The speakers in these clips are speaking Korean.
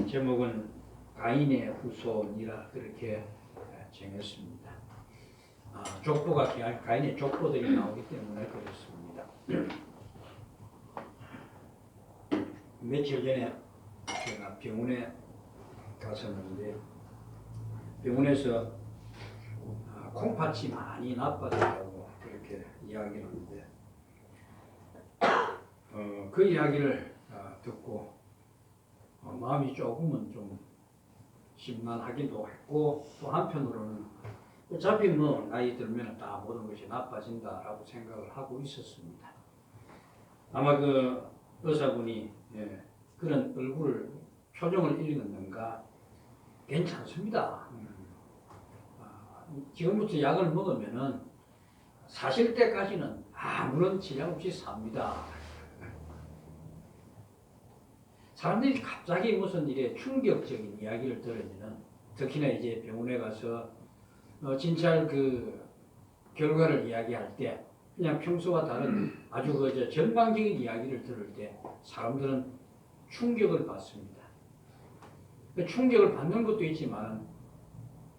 제목은 가인의 후손이라 그렇게 정했습니다. 족보가 가인의 족보들이 나오기 때문에 그렇습니다. 며칠 전에 제가 병원에 갔었는데 병원에서 콩팥이 많이 나빠졌다고 그렇게 이야기를 하는데 그 이야기를 듣고 마음이 조금은 좀 심란하기도 했고 또 한편으로는 어차피 뭐 나이 들면 다 모든 것이 나빠진다라고 생각을 하고 있었습니다. 아마 그 의사분이 그런 얼굴 표정을 읽었는가 괜찮습니다. 지금부터 약을 먹으면은 사실 때까지는 아무런 지장 없이 삽니다. 사람들이 갑자기 무슨 일에 충격적인 이야기를 들으면은 특히나 이제 병원에 가서 진찰 그 결과를 이야기할 때 그냥 평소와 다른 아주 그 전방적인 이야기를 들을 때 사람들은 충격을 받습니다. 그 충격을 받는 것도 있지만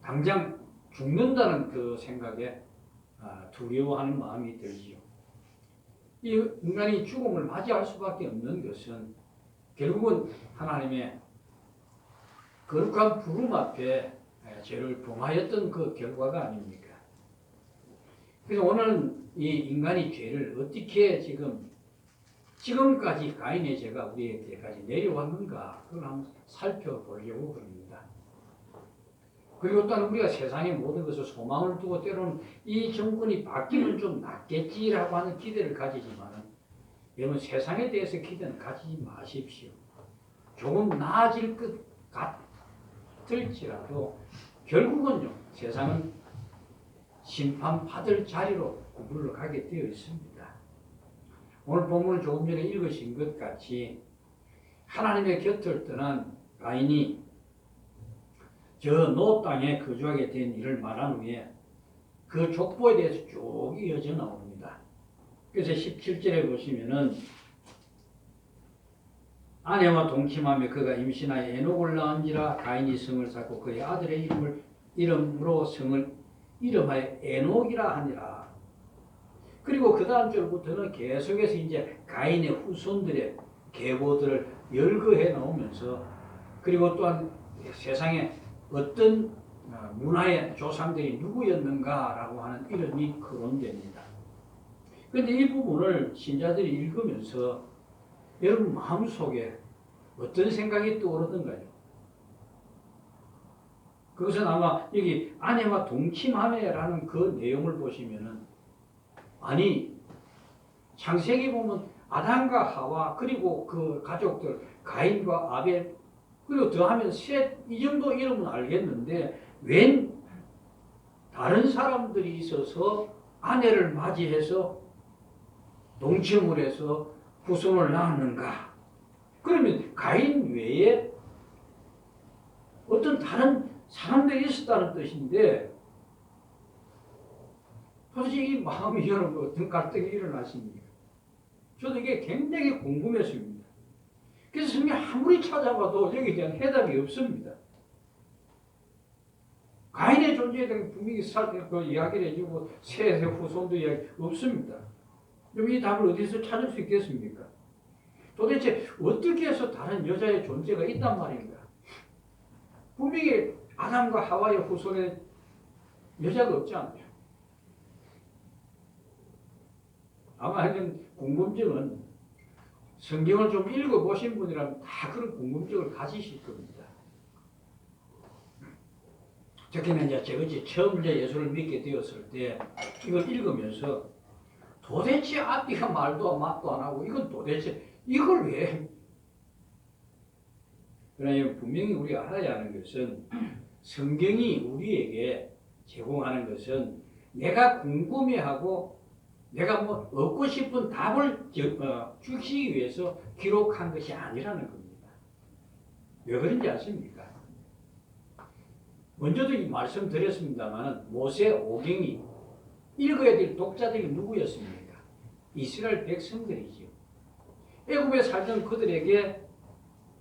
당장 죽는다는 그 생각에 두려워하는 마음이 들지요. 이 인간이 죽음을 맞이할 수밖에 없는 것은 결국은 하나님의 거룩한 부름 앞에 죄를 범하였던 그 결과가 아닙니까? 그래서 오늘은 이 인간이 죄를 어떻게 지금까지 가인의 죄가 우리에게까지 내려왔는가 그걸 한번 살펴보려고 합니다. 그리고 또한 우리가 세상의 모든 것을 소망을 두고 때로는 이 정권이 바뀌면 좀 낫겠지라고 하는 기대를 가지지만은 여러분 세상에 대해서 기대는 가지지 마십시오. 조금 나아질 것 같을지라도 결국은요 세상은 심판받을 자리로 구불러 가게 되어 있습니다. 오늘 본문을 조금 전에 읽으신 것 같이 하나님의 곁을 떠난 가인이 저 노 땅에 거주하게 된 일을 말한 후에 그 족보에 대해서 쭉 이어져 나옵니다. 그래서 17절에 보시면은 아내와 동침하며 그가 임신하여 에녹을 낳은지라 가인이 성을 쌓고 그의 아들의 이름으로 성을 이름하여 에녹이라 하니라. 그리고 그 다음 절부터는 계속해서 이제 가인의 후손들의 계보들을 열거해 나오면서 그리고 또한 세상에 어떤 문화의 조상들이 누구였는가라고 하는 이름이 거론됩니다. 그런데 이 부분을 신자들이 읽으면서 여러분 마음속에 어떤 생각이 떠오르던가요? 그것은 아마 여기 아내와 동침하며라는 그 내용을 보시면은 아니 창세기 보면 아담과 하와 그리고 그 가족들 가인과 아벨 그리고 더하면 셋 이 정도 이름은 알겠는데 웬 다른 사람들이 있어서 아내를 맞이해서 동침을 해서 후손을 낳았는가? 그러면 가인 외에 어떤 다른 사람들이 있었다는 뜻인데 도대체 이 마음이 여러분 어떤 갈등이 일어나십니까? 저도 이게 굉장히 궁금했습니다. 그래서 성경 아무리 찾아봐도 여기에 대한 해답이 없습니다. 가인의 존재에 대한 분명히 그 이야기를 해주고 셋의 후손도 이야기 없습니다. 그럼 이 답을 어디서 찾을 수 있겠습니까? 도대체 어떻게 해서 다른 여자의 존재가 있단 말인가? 분명히 아담과 하와의 후손에 여자가 없지 않나요? 아마 이런 궁금증은 성경을 좀 읽어보신 분이라면 다 그런 궁금증을 가지실 겁니다. 특히나 이제 제가 처음 예수를 믿게 되었을 때 이걸 읽으면서 도대체 앞뒤가 말도 맞도 안 하고 이건 도대체 이걸 왜? 그러나 분명히 우리가 알아야 하는 것은 성경이 우리에게 제공하는 것은 내가 궁금해하고 내가 뭐 얻고 싶은 답을 주시기 위해서 기록한 것이 아니라는 겁니다. 왜 그런지 아십니까? 먼저도 이 말씀 드렸습니다만 모세 오경이 읽어야 될 독자들이 누구였습니까? 이스라엘 백성들이지요. 애굽에 살던 그들에게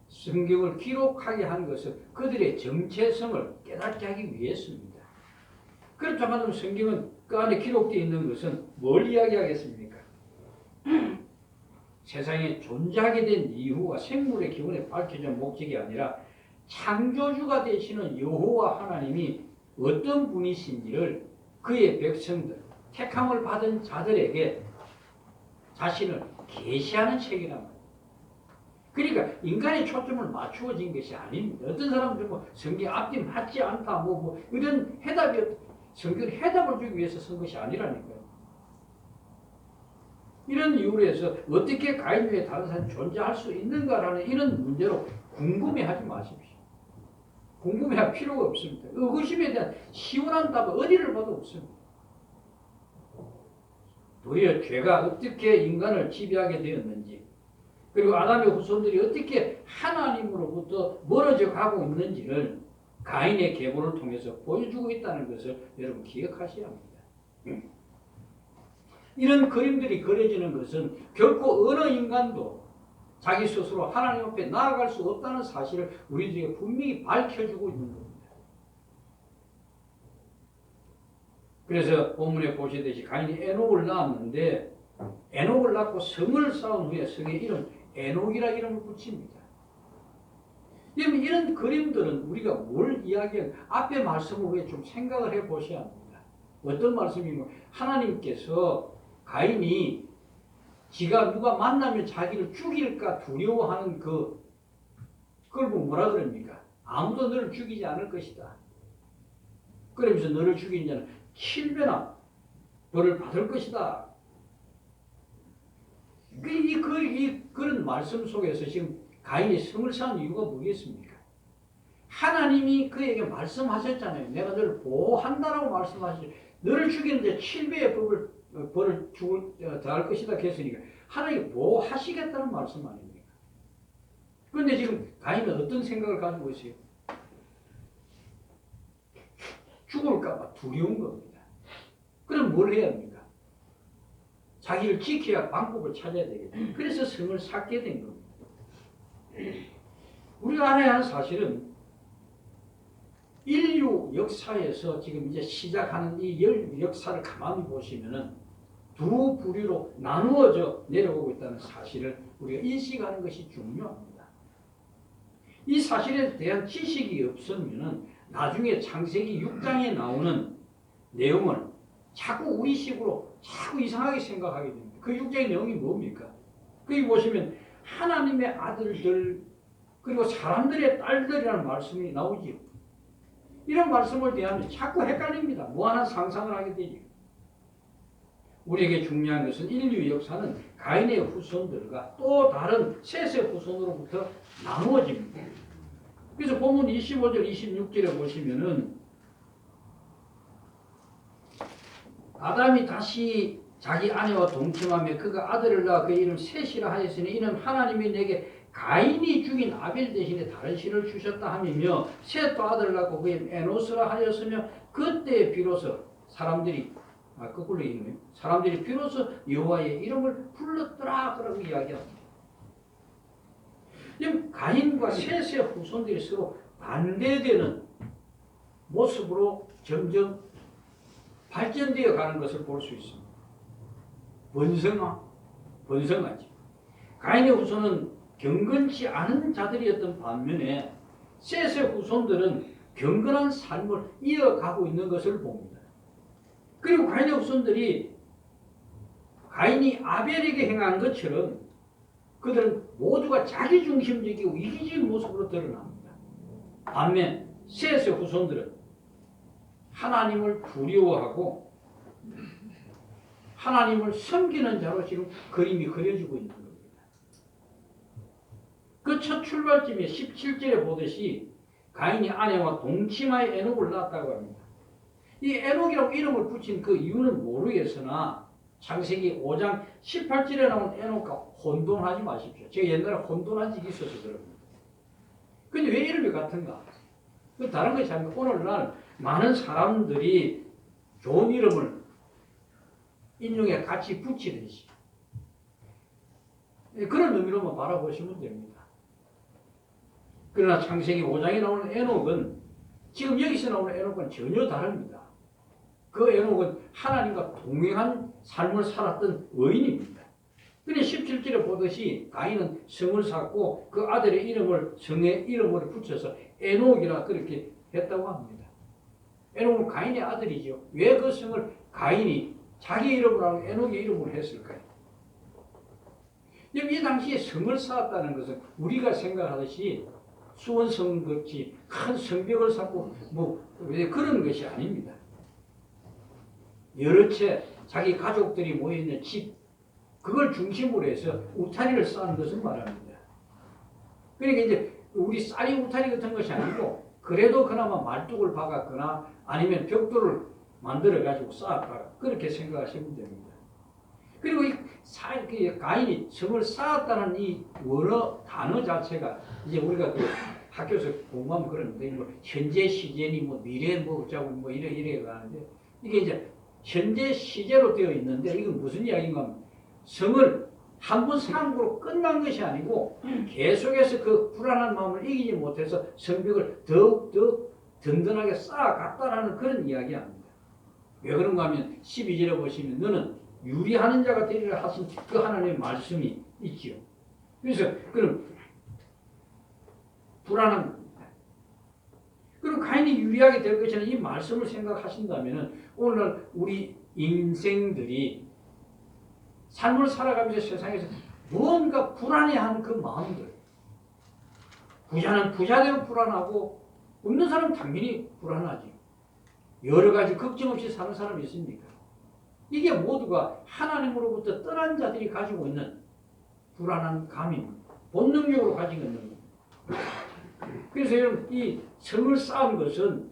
성경을 기록하게 한 것은 그들의 정체성을 깨닫게 하기 위해서입니다. 그렇다면 성경은 그 안에 기록되어 있는 것은 뭘 이야기하겠습니까? 세상에 존재하게 된 이유와 생물의 기원에 밝혀진 목적이 아니라 창조주가 되시는 여호와 하나님이 어떤 분이신지를 그의 백성들, 택함을 받은 자들에게 자신을 계시하는 책이란 말이에요. 그러니까 인간의 초점을 맞추어진 것이 아닙니다. 어떤 사람들은 뭐 성경 앞뒤 맞지 않다 뭐 이런 해답이 성경 해답을 주기 위해서 쓴 것이 아니라니까요. 이런 이유로 해서 어떻게 가인 외에 다른 사람이 존재할 수 있는가라는 이런 문제로 궁금해하지 마십시오. 궁금해할 필요가 없습니다. 의구심에 대한 시원한 답은 어디를 봐도 없습니다. 도리어 죄가 어떻게 인간을 지배하게 되었는지, 그리고 아담의 후손들이 어떻게 하나님으로부터 멀어져 가고 있는지를 가인의 계보를 통해서 보여주고 있다는 것을 여러분 기억하셔야 합니다. 이런 그림들이 그려지는 것은 결코 어느 인간도 자기 스스로 하나님 앞에 나아갈 수 없다는 사실을 우리들에게 분명히 밝혀주고 있는 겁니다. 그래서 본문에 보시듯이 가인이 에녹을 낳았는데 에녹을 낳고 성을 쌓은 후에 성의 이름 에녹이라 이름을 붙입니다. 이런 그림들은 우리가 뭘 이야기하는 앞에 말씀을 왜 좀 생각을 해 보셔야 합니다. 어떤 말씀이면 하나님께서 가인이 지가 누가 만나면 자기를 죽일까 두려워하는 그걸 뭐라 그럽니까? 아무도 너를 죽이지 않을 것이다. 그러면서 너를 죽인 자는 7배나 벌을 받을 것이다. 그런 말씀 속에서 지금 가인이 성을 쌓은 이유가 뭐겠습니까? 하나님이 그에게 말씀하셨잖아요. 내가 너를 보호한다라고 말씀하시죠. 너를 죽이는데 7배의 벌을 더할 것이다 했으니까 하나님이 보호하시겠다는 말씀 아닙니까? 그런데 지금 가인은 어떤 생각을 가지고 있어요? 죽을까 봐 두려운 겁니다. 그럼 뭘 해야 합니까? 자기를 지켜야 방법을 찾아야 되겠다. 그래서 성을 쌓게 된 겁니다. 우리가 알아야 하는 사실은 인류 역사에서 지금 이제 시작하는 이 역사를 가만히 보시면은 두 부류로 나누어져 내려오고 있다는 사실을 우리가 인식하는 것이 중요합니다. 이 사실에 대한 지식이 없으면은 나중에 창세기 6장에 나오는 내용을 자꾸 우리식으로 자꾸 이상하게 생각하게 됩니다. 그 6장의 내용이 뭡니까? 거기 보시면 하나님의 아들들 그리고 사람들의 딸들이라는 말씀이 나오지요. 이런 말씀을 대하면 자꾸 헷갈립니다. 무한한 상상을 하게 되죠. 우리에게 중요한 것은 인류 역사는 가인의 후손들과 또 다른 셋의 후손으로부터 나누어집니다. 그래서 본문 25절, 26절에 보시면은 아담이 다시 자기 아내와 동침하며 그가 아들을 낳아 그 이름 셋이라 하였으니 이는 하나님이 내게 가인이 죽인 아벨 대신에 다른 신을 주셨다 하며 셋도 아들을 낳고 그 이름 에노스라 하였으며 그때 비로소 사람들이 거꾸로 읽네요. 사람들이 비로소 여호와의 이름을 불렀더라 그라고 이야기합니다. 지금 가인과 셋의 후손들이 서로 반대되는 모습으로 점점 발전되어 가는 것을 볼 수 있습니다. 번성하지. 가인의 후손은 경건치 않은 자들이었던 반면에 셋의 후손들은 경건한 삶을 이어가고 있는 것을 봅니다. 그리고 가인의 후손들이 가인이 아벨에게 행한 것처럼 그들은 모두가 자기중심적이고 이기적인 모습으로 드러납니다. 반면 셋의 후손들은 하나님을 두려워하고 하나님을 섬기는 자로 지금 그림이 그려지고 있는 겁니다. 그 첫 출발점에 17절에 보듯이 가인이 아내와 동치마의 에녹을 낳았다고 합니다. 이 에녹이라고 이름을 붙인 그 이유는 모르겠으나 창세기 5장 18절에 나온 에녹과 혼돈하지 마십시오. 제가 옛날에 혼돈한 적이 있어서 그럽니다. 근데 왜 이름이 같은가? 그 다른 것이 아니라 오늘날 많은 사람들이 좋은 이름을 인용에 같이 붙이듯이 그런 의미로만 바라보시면 됩니다. 그러나 창세기 5장에 나오는 에녹은 지금 여기서 나오는 에녹은 전혀 다릅니다. 그 에녹은 하나님과 동행한 삶을 살았던 의인입니다. 그런데 17절에 보듯이 가인은 성을 쌓고 그 아들의 이름을 성의 이름으로 붙여서 에녹이라 그렇게 했다고 합니다. 에녹은 가인의 아들이죠. 왜 그 성을 가인이 자기 이름으로 하고 에녹의 이름으로 했을까요? 이 당시에 성을 쌓았다는 것은 우리가 생각하듯이 수원성 같이 큰 성벽을 쌓고 그런 것이 아닙니다. 여러 채 자기 가족들이 모여있는 집, 그걸 중심으로 해서 울타리를 쌓은 것을 말합니다. 그러니까 이제 우리 쌀이 울타리 같은 것이 아니고 그래도 그나마 말뚝을 박았거나 아니면 벽돌을 만들어 가지고 쌓았다, 그렇게 생각하시면 됩니다. 그리고 이 가인이 성을 쌓았다는 이 원어 단어 자체가 이제 우리가 그 학교에서 공부하면 그러는데 뭐 현재 시제니 뭐 미래 뭐 어쩌고 뭐 이래 가는데 이게 이제 현재 시제로 되어 있는데 이건 무슨 이야기인가 하면 성을 한 번 상으로 끝난 것이 아니고 계속해서 그 불안한 마음을 이기지 못해서 성벽을 더욱더 든든하게 쌓아갔다라는 그런 이야기입니다. 왜 그런가 하면 12절에 보시면 너는 유리하는 자가 되리라 하신 그 하나님의 말씀이 있지요. 그래서 그럼 불안한, 그럼 가인이 유리하게 될 것이라는 이 말씀을 생각하신다면 오늘날 우리 인생들이 삶을 살아가면서 세상에서 무언가 불안해하는 그 마음들, 부자는 부자대로 불안하고 없는 사람은 당연히 불안하지. 여러 가지 걱정 없이 사는 사람이 있습니까? 이게 모두가 하나님으로부터 떠난 자들이 가지고 있는 불안한 감입니다. 본능적으로 가지고 있는 겁니다. 그래서 여러분, 이 성을 쌓은 것은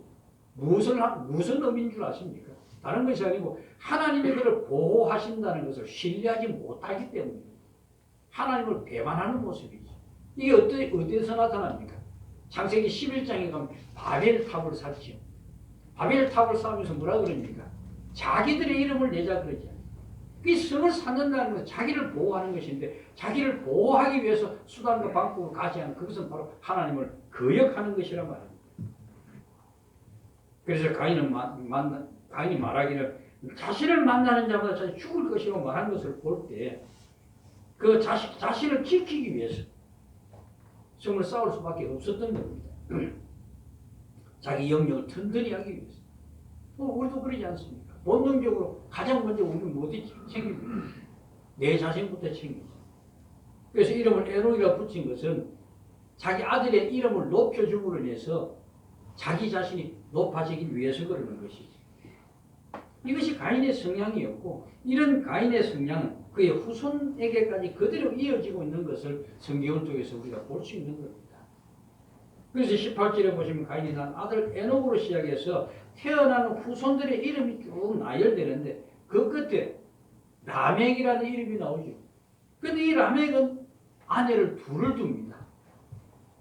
무슨 의미인 줄 아십니까? 다른 것이 아니고 하나님이 그를 보호하신다는 것을 신뢰하지 못하기 때문입니다. 하나님을 배반하는 모습이죠. 이게 어디에서 나타납니까? 창세기 11장에 가면 바벨탑을 쌓지요. 바벨탑을 쌓으면서 뭐라 그럽니까? 자기들의 이름을 내자 그러지. 이 성을 쌓는다는 것은 자기를 보호하는 것인데 자기를 보호하기 위해서 수단과 방법을 가지하는 그것은 바로 하나님을 거역하는 것이란 말입니다. 그래서 가인이 말하기를 자신을 만나는 자마다 자기 죽을 것이라고 말한 것을 볼 때 그 자신을 지키기 위해서 성을 쌓을 수밖에 없었던 겁니다. 자기 영역을 튼튼히 하기 위해서. 우리도 그러지 않습니까? 본능적으로 가장 먼저 우리는 뭐지 챙깁니다. 내 자신부터 챙기죠. 그래서 이름을 에녹이라 붙인 것은 자기 아들의 이름을 높여줌으로 인해서 자기 자신이 높아지기 위해서 그러는 것이지. 이것이 가인의 성향이었고 이런 가인의 성향은 그의 후손에게까지 그대로 이어지고 있는 것을 성경을 통해서 우리가 볼 수 있는 겁니다. 그래서 18절에 보시면 가인이 난 아들 에녹으로 시작해서 태어나는 후손들의 이름이 쭉 나열되는데 그 끝에 라멕이라는 이름이 나오죠. 그런데 이 라멕은 아내를 둘을 둡니다.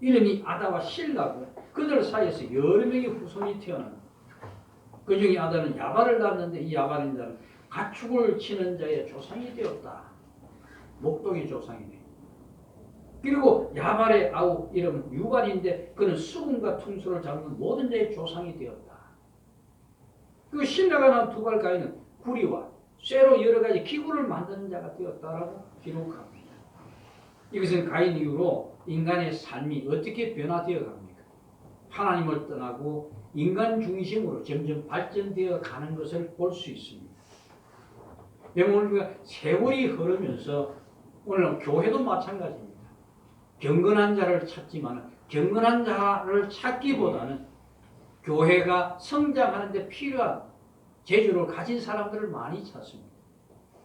이름이 아다와 실라고 그들 사이에서 여러 명의 후손이 태어납니다. 그 중에 아다는 야발을 낳았는데 이 야발인 자는 가축을 치는 자의 조상이 되었다. 목동의 조상이네. 그리고 야발의 아우 이름은 유발인데 그는 수금과 퉁소를 잡는 모든 자의 조상이 되었다. 그 신라가 낳은 두발 가인은 구리와 쇠로 여러 가지 기구를 만드는 자가 되었다라고 기록합니다. 이것은 가인 이후로 인간의 삶이 어떻게 변화되어 갑니까? 하나님을 떠나고 인간 중심으로 점점 발전되어 가는 것을 볼 수 있습니다. 오늘 우리가 세월이 흐르면서 오늘 교회도 마찬가지입니다. 경건한 자를 찾지만 경건한 자를 찾기보다는 교회가 성장하는 데 필요한 재주를 가진 사람들을 많이 찾습니다.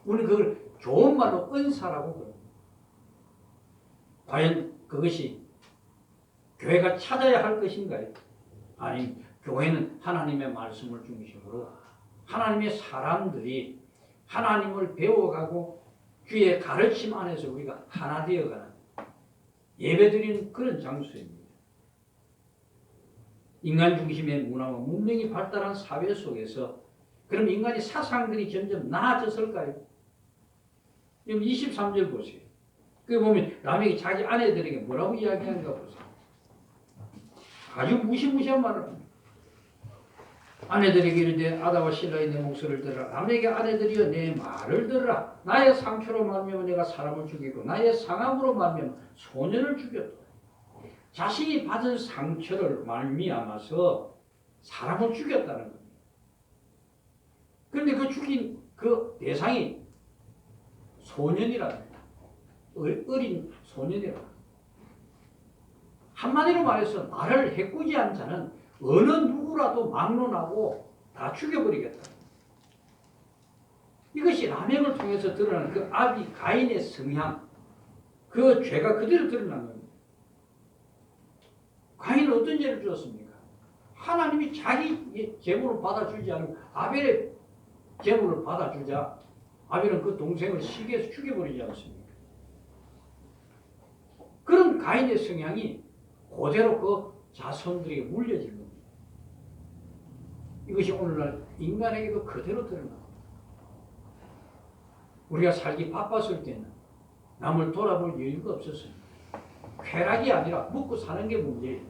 우리는 그걸 좋은 말로 은사라고 그럽니다. 과연 그것이 교회가 찾아야 할 것인가요? 아니, 교회는 하나님의 말씀을 중심으로 하나님의 사람들이 하나님을 배워가고 주의 가르침 안에서 우리가 하나 되어가는 예배드리는 그런 장소입니다. 인간 중심의 문화와 문명이 발달한 사회 속에서 그럼 인간의 사상들이 점점 나아졌을까요? 지금 23절 보세요. 그 보면 라멕이 자기 아내들에게 뭐라고 이야기하는가 보세요. 아주 무시무시한 말을 합니다. 아내들에게 이르되 아다와 실라의 내 목소리를 들으라. 남에게 아내들이여 내 말을 들으라. 나의 상처로 말미암아 내가 사람을 죽이고 나의 상함으로 말미암아 소년을 죽였다. 자신이 받은 상처를 말미암아서 사람을 죽였다는 겁니다. 그런데 그 죽인 그 대상이 소년이라는 거예요. 어린 소년이라는 거예요. 한마디로 말해서 나를 해코지한 자는 어느 누구라도 막론하고 다 죽여버리겠다. 이것이 라멕을 통해서 드러나는 그 아비 가인의 성향, 그 죄가 그대로 드러난 겁니다. 가인은 어떤 죄를 지었습니까? 하나님이 자기 제물을 받아주지 않고 아벨의 제물을 받아주자 아벨은 그 동생을 시기해서 죽여버리지 않습니까? 그런 가인의 성향이 그대로 그 자손들에게 물려진 겁니다. 이것이 오늘날 인간에게도 그대로 드러납니다. 우리가 살기 바빴을 때는 남을 돌아볼 여유가 없었습니다. 쾌락이 아니라 먹고 사는 게 문제예요.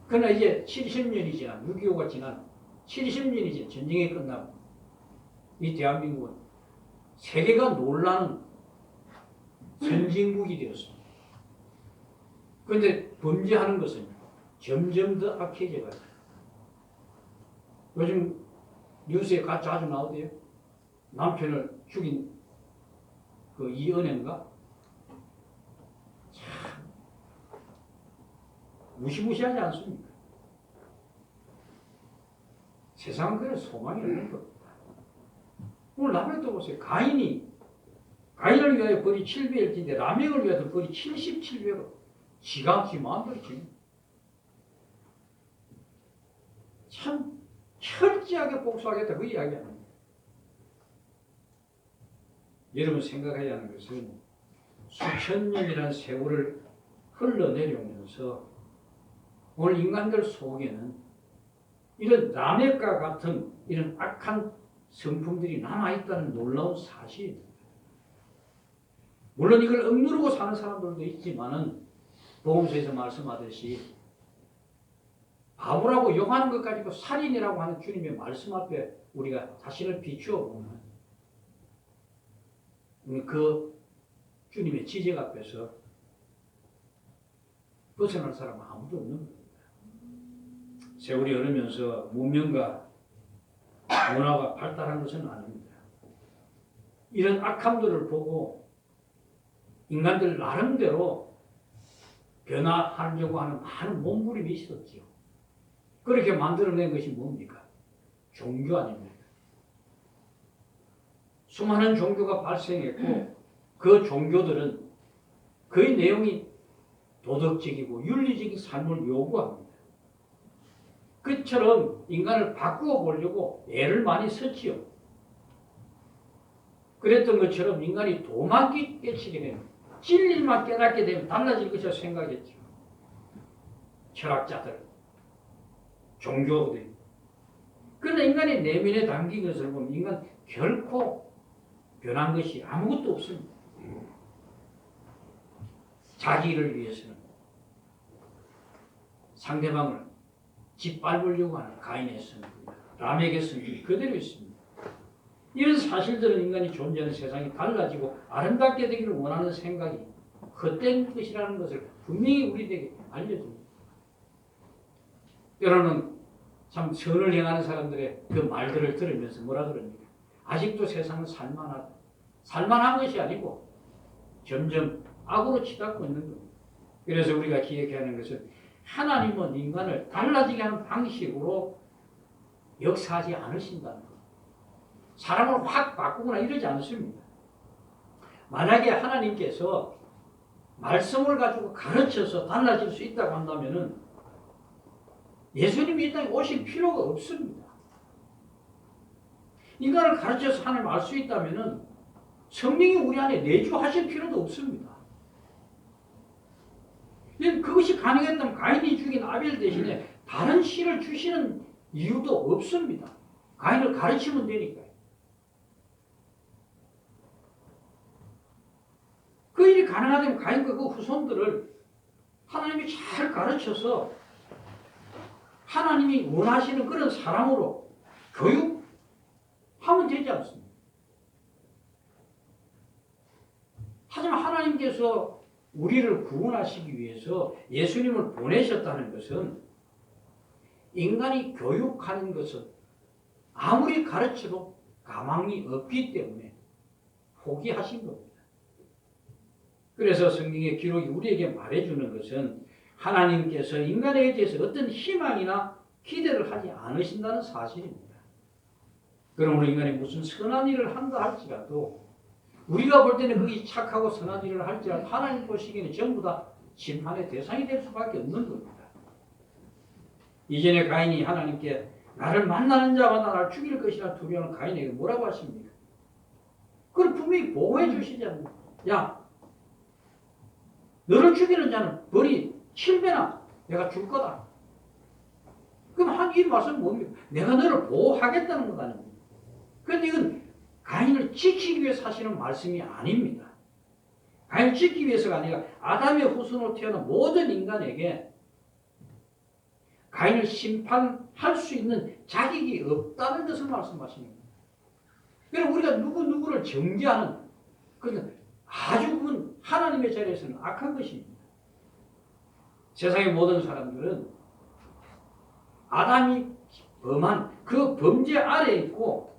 그러나 이제 70년이 지난, 6.25가 지난 70년이 지난 전쟁이 끝나고 이 대한민국은 세계가 놀라는 선진국이 되었습니다. 그런데 범죄하는 것은 점점 더 악해져 가요. 요즘 뉴스에 자주 나오대요. 남편을 죽인 그 이은혜인가? 참 무시무시하지 않습니까? 세상은 그래 소망이 없는 겁니다. 오늘 라멕도 보세요. 가인을 위하여 벌이 700을 진데 라멕을 위하여 벌이 77배로 지가 지 마음대로 지금 참 철저하게 복수하겠다 그 이야기 아닙니다. 여러분 생각해야 하는 것은 수천 년이라는 세월을 흘러내려오면서 오늘 인간들 속에는 이런 라멕과 같은 이런 악한 성품들이 남아있다는 놀라운 사실입니다. 물론 이걸 억누르고 사는 사람들도 있지만은 복음서에서 말씀하듯이 바보라고 욕하는 것 가지고 살인이라고 하는 주님의 말씀 앞에 우리가 자신을 비추어 보면 그 주님의 지적 앞에서 벗어날 사람은 아무도 없는 겁니다. 세월이 흐르면서 문명과 문화가 발달한 것은 아닙니다. 이런 악함들을 보고 인간들 나름대로 변화하려고 하는 많은 몸부림이 있었지요. 그렇게 만들어낸 것이 뭡니까? 종교 아닙니까? 수많은 종교가 발생했고 그 종교들은 그의 내용이 도덕적이고 윤리적인 삶을 요구합니다. 그처럼 인간을 바꾸어 보려고 애를 많이 썼지요. 그랬던 것처럼 인간이 도만 깨치게 되면 진리만 깨닫게 되면 달라질 것이라 생각했죠. 철학자들, 종교들. 그러나 인간의 내면에 담긴 것을 보면 인간 결코 변한 것이 아무것도 없습니다. 자기를 위해서는 상대방을 짓밟으려고 하는 가인의 성품, 라멕의 성품이 그대로 있습니다. 이런 사실들은 인간이 존재하는 세상이 달라지고 아름답게 되기를 원하는 생각이 헛된 것이라는 것을 분명히 우리에게 알려줍니다. 여러분은 참 선을 행하는 사람들의 그 말들을 들으면서 뭐라 그럽니까? 아직도 세상은 살만하다. 살만한 것이 아니고 점점 악으로 치닫고 있는 겁니다. 그래서 우리가 기억해야 하는 것은 하나님은 인간을 달라지게 하는 방식으로 역사하지 않으신다는 것. 사람을 확 바꾸거나 이러지 않습니다. 만약에 하나님께서 말씀을 가지고 가르쳐서 달라질 수 있다고 한다면은 예수님이 이 땅에 오실 필요가 없습니다. 인간을 가르쳐서 하나님 알 수 있다면은 성령이 우리 안에 내주하실 필요도 없습니다. 그것이 가능했다면 가인이 죽인 아벨 대신에 다른 씨를 주시는 이유도 없습니다. 가인을 가르치면 되니까요. 그 일이 가능하다면 가인과 그 후손들을 하나님이 잘 가르쳐서 하나님이 원하시는 그런 사람으로 교육하면 되지 않습니까? 하지만 하나님께서 우리를 구원하시기 위해서 예수님을 보내셨다는 것은 인간이 교육하는 것은 아무리 가르쳐도 가망이 없기 때문에 포기하신 겁니다. 그래서 성경의 기록이 우리에게 말해주는 것은 하나님께서 인간에 대해서 어떤 희망이나 기대를 하지 않으신다는 사실입니다. 그러므로 인간이 무슨 선한 일을 한다 할지라도 우리가 볼 때는 그게 착하고 선한 일을 할지라도 하나님 보시기에는 전부 다 심판의 대상이 될 수밖에 없는 겁니다. 이전에 가인이 하나님께 나를 만나는 자마다 나를 죽일 것이라 두려워하는 가인에게 뭐라고 하십니까? 그걸 분명히 보호해 주시잖아요. 야, 너를 죽이는 자는 벌이 7배나 내가 줄 거다. 그럼 이 말씀은 뭡니까? 내가 너를 보호하겠다는 것 아닙니까? 그런데 이건 가인을 지키기 위해서 하시는 말씀이 아닙니다. 가인을 지키기 위해서가 아니라 아담의 후손으로 태어난 모든 인간에게 가인을 심판할 수 있는 자격이 없다는 것을 말씀하시는 겁니다. 그래서 우리가 누구를 정죄하는 그런 아주 그건 하나님의 자리에서는 악한 것입니다. 세상의 모든 사람들은 아담이 범한 그 범죄 아래에 있고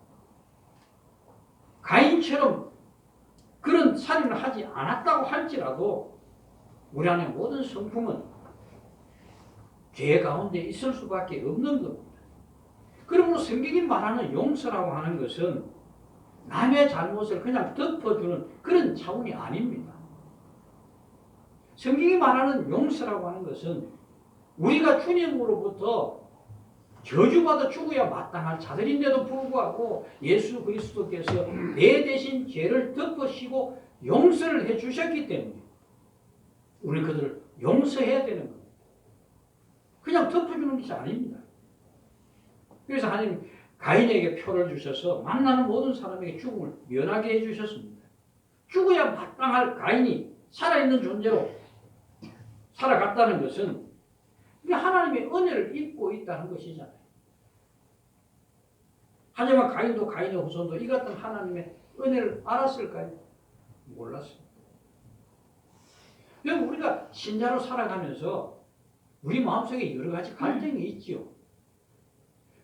가인처럼 그런 살인을 하지 않았다고 할지라도 우리 안에 모든 성품은 죄 가운데 있을 수밖에 없는 겁니다. 그러므로 성경이 말하는 용서라고 하는 것은 남의 잘못을 그냥 덮어주는 그런 차원이 아닙니다. 성경이 말하는 용서라고 하는 것은 우리가 주님으로부터 저주받아 죽어야 마땅할 자들인데도 불구하고 예수 그리스도께서 내 대신 죄를 덮으시고 용서를 해주셨기 때문에 우리는 그들을 용서해야 되는 겁니다. 그냥 덮어주는 것이 아닙니다. 그래서 하나님 가인에게 표를 주셔서 만나는 모든 사람에게 죽음을 면하게 해주셨습니다. 죽어야 마땅할 가인이 살아있는 존재로 살아갔다는 것은 하나님의 은혜를 입고 있다는 것이잖아요. 하지만 가인도 가인의 후손도 이 같은 하나님의 은혜를 알았을까요? 몰랐습니다. 그럼 우리가 신자로 살아가면서 우리 마음속에 여러 가지 갈등이 있지요.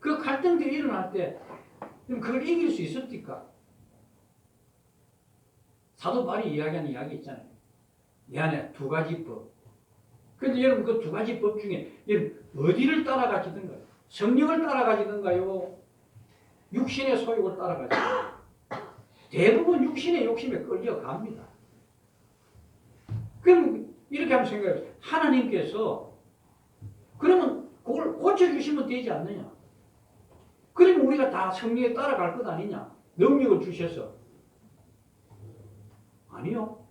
그 갈등들이 일어날 때 그걸 이길 수 있었을까? 사도 바울이 이야기하는 이야기 있잖아요. 이 안에 두 가지 법. 그런데 여러분 그 두 가지 법 중에 여러분 어디를 따라가시던가요? 성령을 따라가시던가요? 육신의 소욕을 따라가시던가요? 대부분 육신의 욕심에 끌려갑니다. 그럼 이렇게 한번 생각해요. 하나님께서 그러면 그걸 고쳐주시면 되지 않느냐? 그러면 우리가 다 성령에 따라갈 것 아니냐? 능력을 주셔서. 아니요.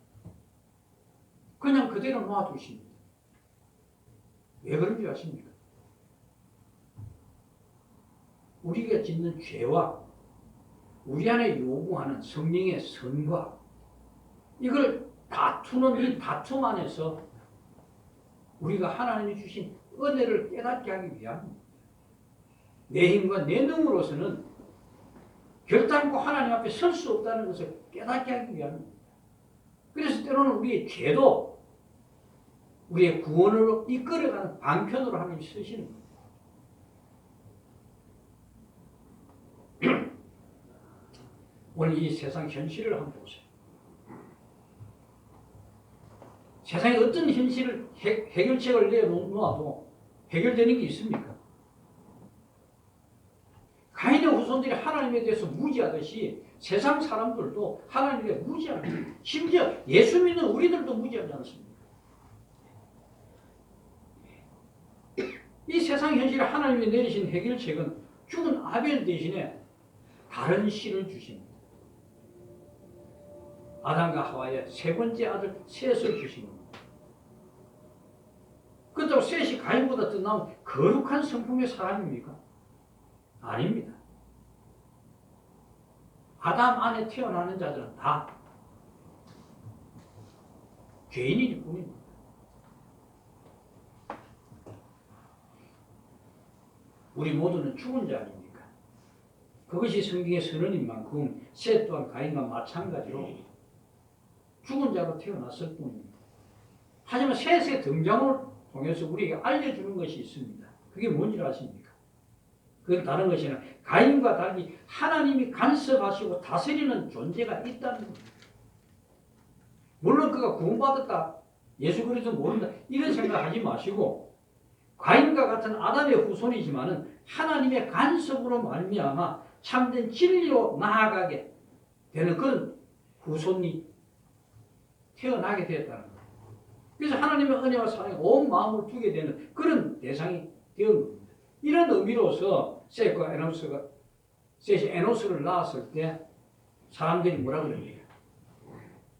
그냥 그대로 놔두십니다. 왜 그런지 아십니까? 우리가 짓는 죄와 우리 안에 요구하는 성령의 선과 이걸 다투는 이 다툼 안에서 우리가 하나님이 주신 은혜를 깨닫게 하기 위함입니다. 내 힘과 내 능으로서는 결단코 하나님 앞에 설 수 없다는 것을 깨닫게 하기 위함입니다. 그래서 때로는 우리의 죄도 우리의 구원으로 이끌어가는 방편으로 하나님이 쓰시는 겁니다. 오늘 이 세상 현실을 한번 보세요. 세상에 어떤 현실을 해결책을 내놓아도 해결되는 게 있습니까? 가인의 후손들이 하나님에 대해서 무지하듯이 세상 사람들도 하나님에 무지합니다. 심지어 예수 믿는 우리들도 무지하지 않습니까? 이 세상 현실에 하나님이 내리신 해결책은 죽은 아벨 대신에 다른 씨를 주십니다. 아담과 하와의 세 번째 아들 셋을 주신 겁니다. 그렇다고 셋이 가인보다 더 나은 거룩한 성품의 사람입니까? 아닙니다. 아담 안에 태어나는 자들은 다 죄인일 뿐입니다. 우리 모두는 죽은 자 아닙니까? 그것이 성경의 선언인 만큼 셋 또한 가인과 마찬가지로 죽은 자로 태어났을 뿐입니다. 하지만 셋의 등장을 통해서 우리에게 알려주는 것이 있습니다. 그게 뭔지 아십니까? 그건 다른 것이 아니라 가인과 달리 하나님이 간섭하시고 다스리는 존재가 있다는 겁니다. 물론 그가 구원받았다, 예수 그리스도 모른다 이런 생각하지 마시고 가인과 같은 아담의 후손이지만은 하나님의 간섭으로 말미암아 참된 진리로 나아가게 되는 그런 후손이 태어나게 되었다는 거예요. 그래서 하나님의 은혜와 사랑에 온 마음을 두게 되는 그런 대상이 되는 겁니다. 이런 의미로서 셋이 에노스를 낳았을 때 사람들이 뭐라 그럽니까?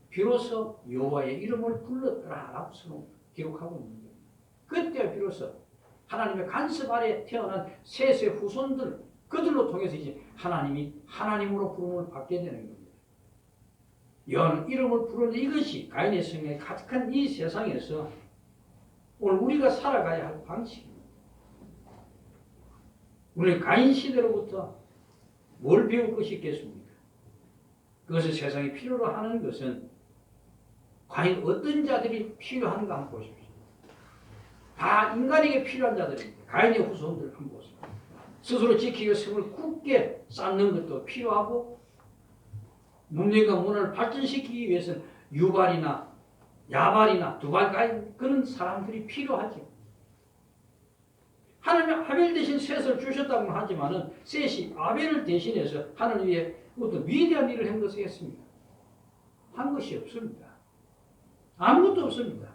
비로소 여호와의 이름을 불렀더라라고 기록하고 있는 겁니다. 그때 비로소 하나님의 간섭 아래 태어난 셋의 후손들, 그들로 통해서 이제 하나님이 하나님으로 부름을 받게 되는 겁니다. 여호와는 이름을 부르는 이것이 가인의 성에 가득한 이 세상에서 오늘 우리가 살아가야 할 방식입니다. 우리는 가인 시대로부터 뭘 배울 것이 있겠습니까? 그것을 세상에 필요로 하는 것은 과연 어떤 자들이 필요한가 한번 보십시오. 다 인간에게 필요한 자들입니다. 가인의 후손들 한번 보세요. 스스로 지키기 위해 성을 굳게 쌓는 것도 필요하고 문명과 문화를 발전시키기 위해서는 유발이나 야발이나 두발 그런 사람들이 필요하죠. 하나님이 아벨 대신 셋을 주셨다고 하지만은 셋이 아벨을 대신해서 하나님 위해 어떤 위대한 일을 한 것을 했습니다. 한 것이 없습니다. 아무것도 없습니다.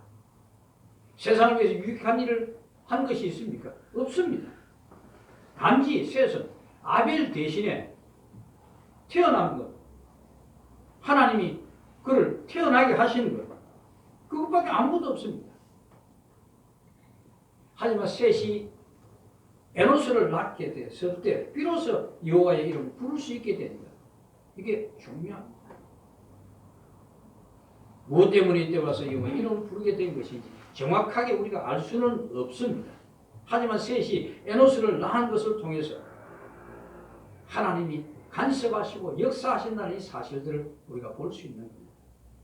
세상을 위해서 유익한 일을 한 것이 있습니까? 없습니다. 단지 셋은 아벨 대신에 태어난 것, 하나님이 그를 태어나게 하시는 것, 그것밖에 아무것도 없습니다. 하지만 셋이 에노스를 낳게 됐을 때 비로소 여호와의 이름을 부를 수 있게 됩니다. 이게 중요합니다. 무엇 때문에 이때 와서 여호와의 이름을 부르게 된 것인지 정확하게 우리가 알 수는 없습니다. 하지만 셋이 에노스를 낳은 것을 통해서 하나님이 간섭하시고 역사하신다는 이 사실들을 우리가 볼 수 있는 겁니다.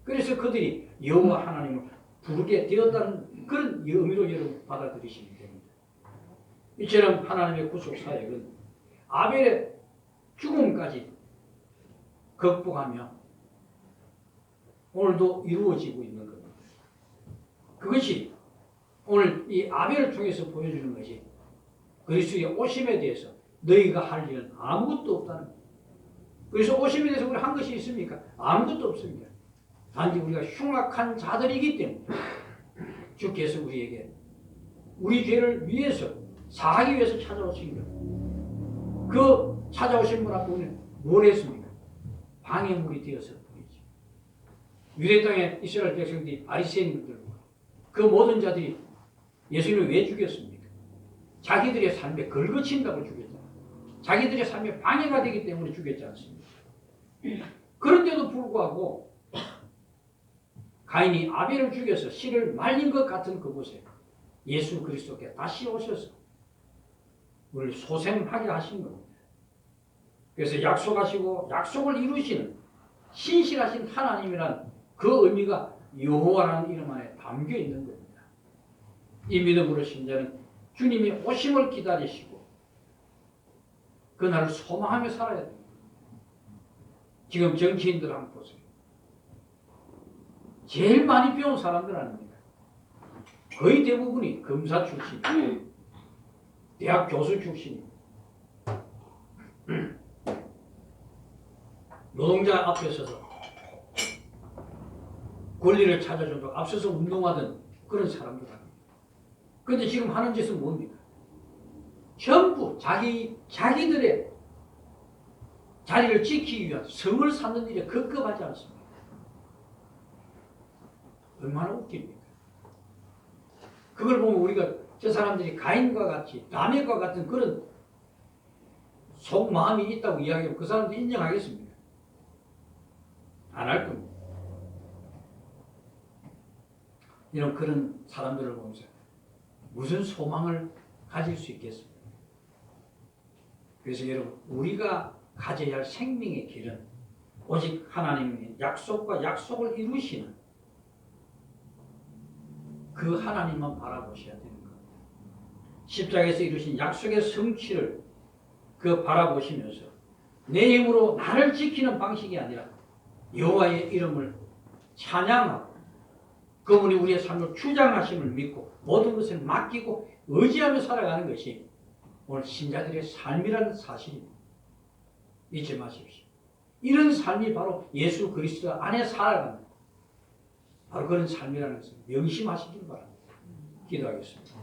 그래서 그들이 여호와 하나님을 부르게 되었다는 그런 의미로 여러분 받아들이시면 됩니다. 이처럼 하나님의 구속 사역은 아벨의 죽음까지 극복하며 오늘도 이루어지고 있는 겁니다. 그것이 오늘 이 아벨을 통해서 보여주는 것이 그리스도의 오심에 대해서 너희가 할 일은 아무것도 없다는 겁니다. 그래서 오심에 대해서 우리 한 것이 있습니까? 아무것도 없습니다. 단지 우리가 흉악한 자들이기 때문에 주께서 우리에게 우리 죄를 위해서 사하기 위해서 찾아오신 것. 그 찾아오신 분 앞에 우리는 뭘 했습니까? 방해물이 되어서 보이죠. 유대 땅에 이스라엘 백성들이 바리새인들과 그 모든 자들이 예수님을 왜 죽였습니까? 자기들의 삶에 걸거친다고 죽였잖아요. 자기들의 삶에 방해가 되기 때문에 죽였지 않습니까? 그런데도 불구하고 가인이 아벨을 죽여서 씨를 말린 것 같은 그곳에 예수 그리스도께 다시 오셔서 우리를 소생하게 하신 겁니다. 그래서 약속하시고 약속을 이루시는 신실하신 하나님이란 그 의미가 여호와라는 이름 안에 담겨 있는 겁니다. 이 믿음으로 신자는 주님이 오심을 기다리시고 그날을 소망하며 살아야 됩니다. 지금 정치인들 한번 보세요. 제일 많이 배운 사람들 아닙니까? 거의 대부분이 검사 출신, 대학 교수 출신, 노동자 앞에 서서 권리를 찾아줘도 앞서서 운동하던 그런 사람들 아닙니까? 그런데 지금 하는 짓은 뭡니까? 전부 자기들의 자리를 지키기 위한 성을 쌓는 일에 급급하지 않습니다. 얼마나 웃깁니까? 그걸 보면 우리가 저 사람들이 가인과 같이 라멕과 같은 그런 속마음이 있다고 이야기하면 그 사람들 인정하겠습니까? 안 할 겁니다. 이런 그런 사람들을 보면서 무슨 소망을 가질 수 있겠습니까? 그래서 여러분 우리가 가져야 할 생명의 길은 오직 하나님의 약속과 약속을 이루시는 그 하나님만 바라보셔야 되는 겁니다. 십자가에서 이루신 약속의 성취를 그 바라보시면서 내 힘으로 나를 지키는 방식이 아니라 여호와의 이름을 찬양하고 그분이 우리의 삶을 주장하심을 믿고 모든 것을 맡기고 의지하며 살아가는 것이 오늘 신자들의 삶이라는 사실입니다. 잊지 마십시오. 이런 삶이 바로 예수 그리스도 안에 살아가는 바로 그런 삶이라는 것을 명심하시길 바랍니다. 기도하겠습니다.